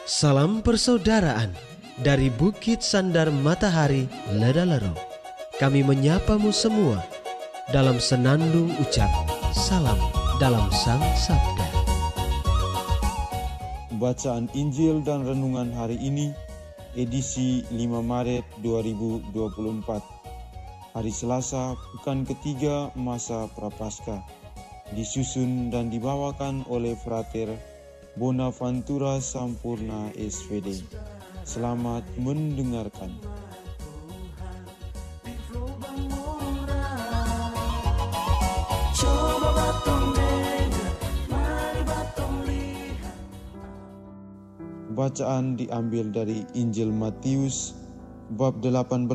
Salam persaudaraan dari Bukit Sandar Matahari Ledalero. Kami menyapamu semua dalam senandung ucap salam dalam Sang Sabda. Bacaan Injil dan Renungan hari ini, edisi 5 Maret 2024. Hari Selasa, pekan ketiga masa Prapaskah. Disusun dan dibawakan oleh Frater Bonaventura Sampurna SVD. Selamat mendengarkan. Bacaan diambil dari Injil Matius bab 18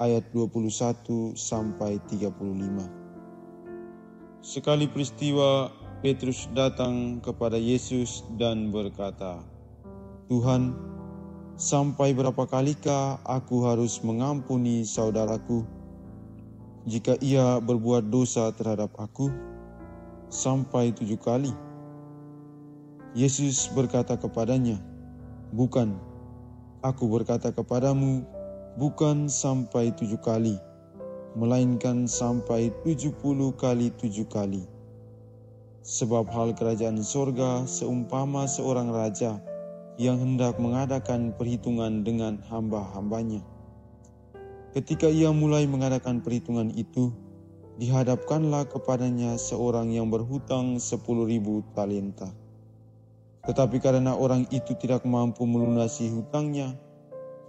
ayat 21 sampai 35. Sekali peristiwa, Petrus datang kepada Yesus dan berkata, "Tuhan, sampai berapa kalikah aku harus mengampuni saudaraku jika ia berbuat dosa terhadap aku? Sampai 7 kali?" Yesus berkata kepadanya, "Bukan, aku berkata kepadamu, bukan sampai 7 kali, melainkan sampai 70 kali 7 kali. Sebab hal kerajaan sorga seumpama seorang raja yang hendak mengadakan perhitungan dengan hamba-hambanya. Ketika ia mulai mengadakan perhitungan itu, dihadapkanlah kepadanya seorang yang berhutang 10.000 talenta. Tetapi karena orang itu tidak mampu melunasi hutangnya,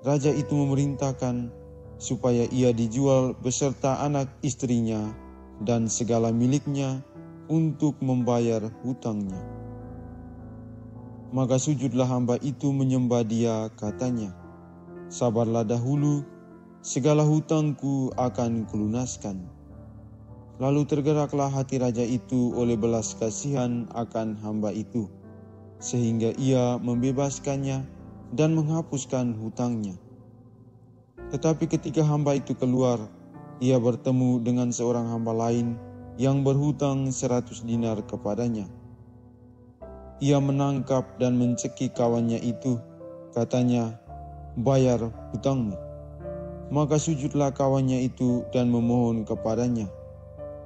raja itu memerintahkan supaya ia dijual beserta anak istrinya dan segala miliknya untuk membayar hutangnya. Maka sujudlah hamba itu menyembah dia, katanya, 'Sabarlah dahulu, segala hutangku akan kulunaskan.' Lalu tergeraklah hati raja itu oleh belas kasihan akan hamba itu, sehingga ia membebaskannya dan menghapuskan hutangnya. Tetapi ketika hamba itu keluar, ia bertemu dengan seorang hamba lain yang berhutang 100 dinar kepadanya. Ia menangkap dan mencekik kawannya itu, katanya, 'Bayar hutangmu.' Maka sujudlah kawannya itu dan memohon kepadanya,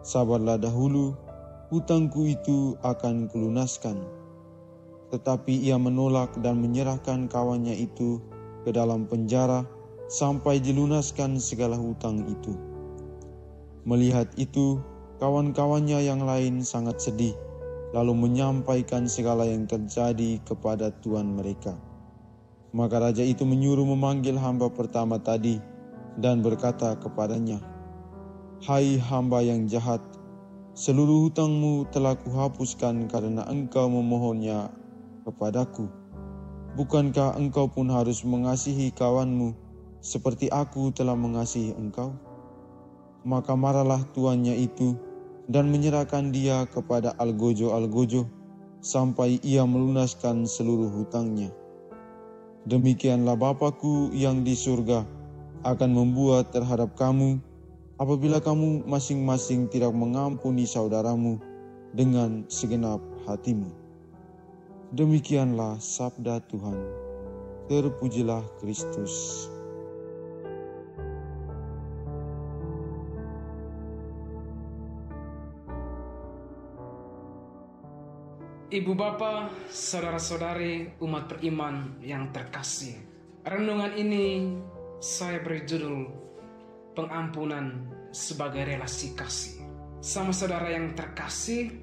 'Sabarlah dahulu, hutangku itu akan kulunaskan.' Tetapi ia menolak dan menyerahkan kawannya itu ke dalam penjara sampai dilunaskan segala hutang itu. Melihat itu, kawan-kawannya yang lain sangat sedih, lalu menyampaikan segala yang terjadi kepada tuan mereka. Maka raja itu menyuruh memanggil hamba pertama tadi dan berkata kepadanya, 'Hai hamba yang jahat, seluruh hutangmu telah kuhapuskan karena engkau memohonnya kepadaku. Bukankah engkau pun harus mengasihi kawanmu seperti aku telah mengasihi engkau?' Maka marahlah tuannya itu dan menyerahkan dia kepada algojo-algojo sampai ia melunaskan seluruh hutangnya. Demikianlah Bapa-Ku yang di surga akan membuat terhadap kamu apabila kamu masing-masing tidak mengampuni saudaramu dengan segenap hatimu." Demikianlah sabda Tuhan. Terpujilah Kristus. Ibu bapa, saudara-saudari umat beriman yang terkasih, renungan ini saya beri judul pengampunan sebagai relasi kasih. Sama saudara yang terkasih,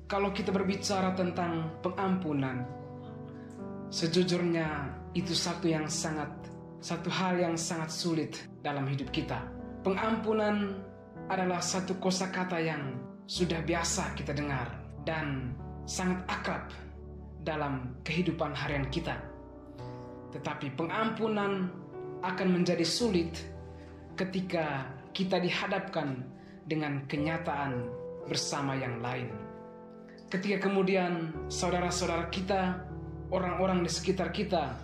kalau kita berbicara tentang pengampunan, sejujurnya itu satu hal yang sangat sulit dalam hidup kita. Pengampunan adalah satu kosakata yang sudah biasa kita dengar dan sangat akrab dalam kehidupan harian kita. Tetapi pengampunan akan menjadi sulit ketika kita dihadapkan dengan kenyataan bersama yang lain. Ketika kemudian saudara-saudara kita, orang-orang di sekitar kita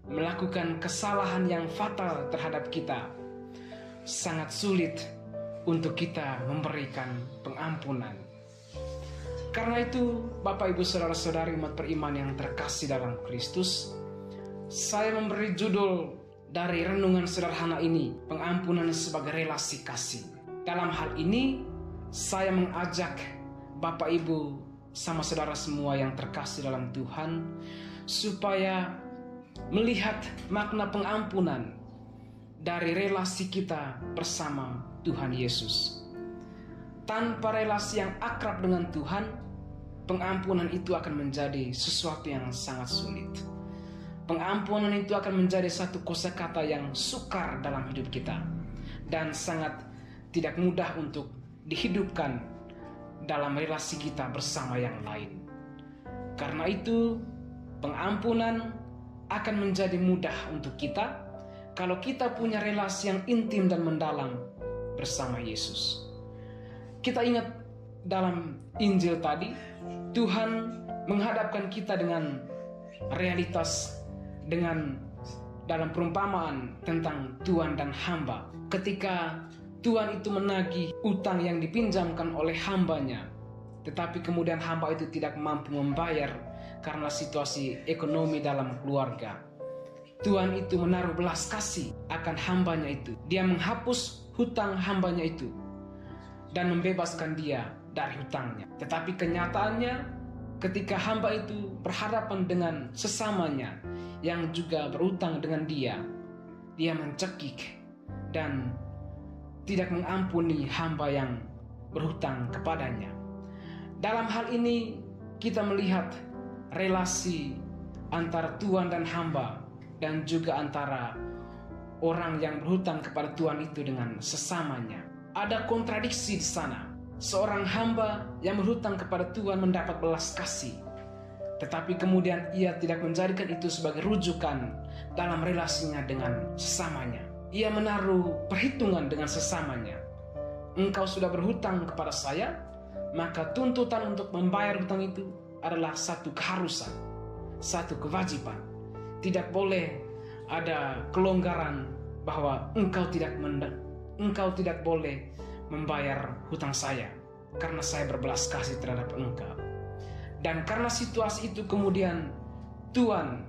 melakukan kesalahan yang fatal terhadap kita, sangat sulit untuk kita memberikan pengampunan. Karena itu, Bapak Ibu Saudara-saudari umat beriman yang terkasih dalam Kristus, saya memberi judul dari renungan sederhana ini, pengampunan sebagai relasi kasih. Dalam hal ini, saya mengajak Bapak Ibu sama saudara semua yang terkasih dalam Tuhan supaya melihat makna pengampunan dari relasi kita bersama Tuhan Yesus. Tanpa relasi yang akrab dengan Tuhan, pengampunan itu akan menjadi sesuatu yang sangat sulit. Pengampunan itu akan menjadi satu kosakata yang sukar dalam hidup kita dan sangat tidak mudah untuk dihidupkan dalam relasi kita bersama yang lain. Karena itu, pengampunan akan menjadi mudah untuk kita kalau kita punya relasi yang intim dan mendalam bersama Yesus. Kita ingat dalam Injil tadi, Tuhan menghadapkan kita dengan realitas, dengan dalam perumpamaan tentang tuan dan hamba. Ketika tuan itu menagih utang yang dipinjamkan oleh hambanya, tetapi kemudian hamba itu tidak mampu membayar karena situasi ekonomi dalam keluarga. Tuan itu menaruh belas kasih akan hambanya itu. Dia menghapus hutang hambanya itu dan membebaskan dia dari hutangnya. Tetapi kenyataannya, ketika hamba itu berhadapan dengan sesamanya yang juga berutang dengan dia, dia mencekik dan tidak mengampuni hamba yang berhutang kepadanya. Dalam hal ini kita melihat relasi antara tuan dan hamba, dan juga antara orang yang berhutang kepada tuan itu dengan sesamanya. Ada kontradiksi di sana. Seorang hamba yang berhutang kepada tuan mendapat belas kasih, tetapi kemudian ia tidak menjadikan itu sebagai rujukan dalam relasinya dengan sesamanya. Ia menaruh perhitungan dengan sesamanya. Engkau sudah berhutang kepada saya, maka tuntutan untuk membayar hutang itu adalah satu keharusan, satu kewajiban. Tidak boleh ada kelonggaran bahwa engkau tidak boleh membayar hutang saya karena saya berbelas kasih terhadap engkau. Dan karena situasi itu kemudian tuan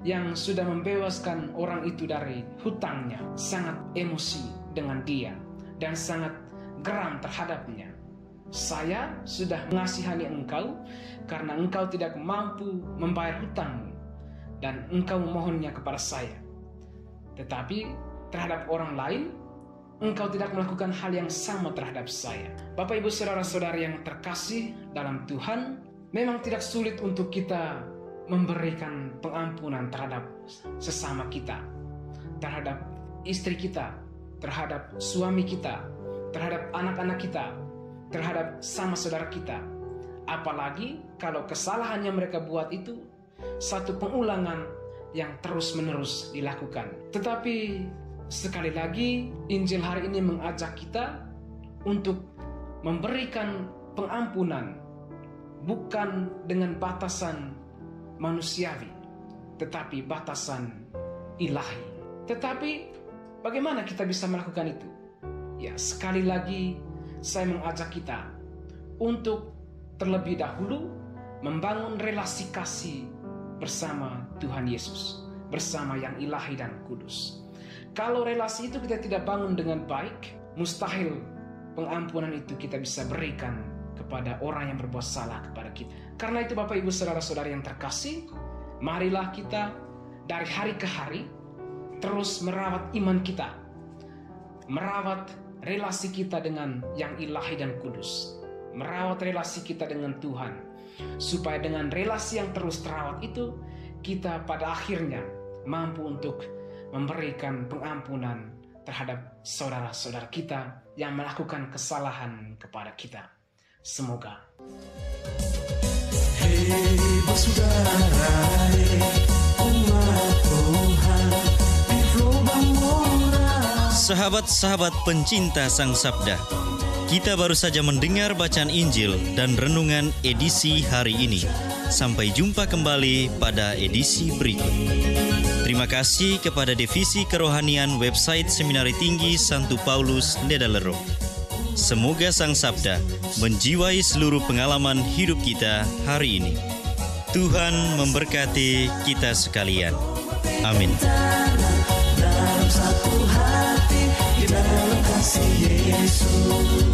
yang sudah membebaskan orang itu dari hutangnya sangat emosi dengan dia dan sangat geram terhadapnya. Saya sudah mengasihani engkau karena engkau tidak mampu membayar hutangmu dan engkau memohonnya kepada saya. Tetapi terhadap orang lain, engkau tidak melakukan hal yang sama terhadap saya. Bapak Ibu Saudara-saudari yang terkasih dalam Tuhan, memang tidak sulit untuk kita memberikan pengampunan terhadap sesama kita, terhadap istri kita, terhadap suami kita, terhadap anak-anak kita, terhadap sama saudara kita. Apalagi kalau kesalahan yang mereka buat itu satu pengulangan yang terus-menerus dilakukan. Tetapi sekali lagi, Injil hari ini mengajak kita untuk memberikan pengampunan bukan dengan batasan manusiawi, tetapi batasan ilahi. Tetapi bagaimana kita bisa melakukan itu? Ya, sekali lagi saya mengajak kita untuk terlebih dahulu membangun relasi kasih bersama Tuhan Yesus, bersama yang ilahi dan kudus. Kalau relasi itu kita tidak bangun dengan baik, mustahil pengampunan itu kita bisa berikan kepada orang yang berbuat salah kepada kita. Karena itu Bapak Ibu Saudara-saudari yang terkasih, marilah kita dari hari ke hari terus merawat iman kita, merawat relasi kita dengan yang ilahi dan kudus, merawat relasi kita dengan Tuhan, supaya dengan relasi yang terus terawat itu, kita pada akhirnya mampu untuk memberikan pengampunan terhadap saudara-saudara kita yang melakukan kesalahan kepada kita. Semoga. Hei bersaudara, umat Tuhan di Lubang Moras. Sahabat-sahabat pencinta Sang Sabda, kita baru saja mendengar bacaan Injil dan renungan edisi hari ini. Sampai jumpa kembali pada edisi berikut. Terima kasih kepada Divisi Kerohanian website Seminari Tinggi Santo Paulus Ledalero. Semoga Sang Sabda menjiwai seluruh pengalaman hidup kita hari ini. Tuhan memberkati kita sekalian. Amin. Dalam satu hati, di dalam kasih Yesus.